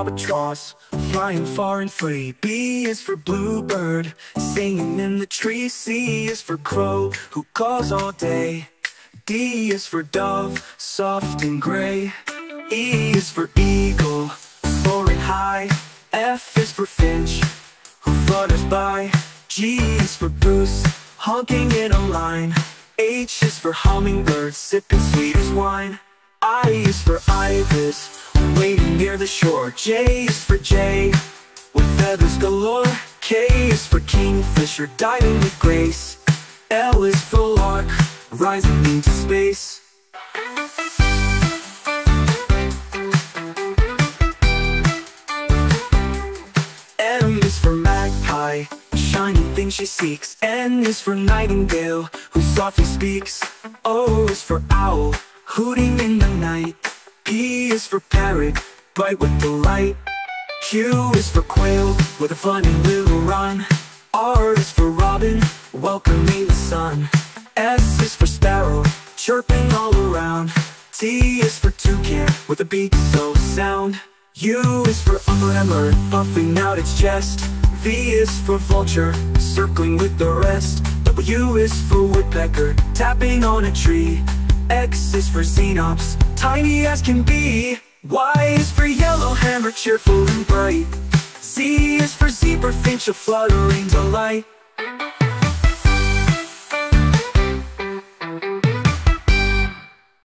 albatross, flying far and free. B is for bluebird, singing in the tree. C is for crow, who caws all day. D is for dove, soft and gray. E is for eagle, soaring high. F is for finch, who flutters by. G is for goose, honking in a line. H is for hummingbird, sipping sweet as wine. I is for ibis, waiting near the shore. J is for jay, with feathers galore. K is for kingfisher, diving with grace. L is for lark, rising into space. M is for magpie, shining thing she seeks. N is for nightingale, who softly speaks. O is for owl, hooting in the night. P is for parrot, bright with delight. Q is for quail, with a funny little run. R is for robin, welcoming the sun. S is for sparrow, chirping all around. T is for toucan, with a beak so sound. U is for umber, puffing out its chest. V is for vulture, circling with the rest. W is for woodpecker, tapping on a tree. X is for xenops, tiny as can be. Y is for yellowhammer, cheerful and bright. Z is for zebra finch, a fluttering delight.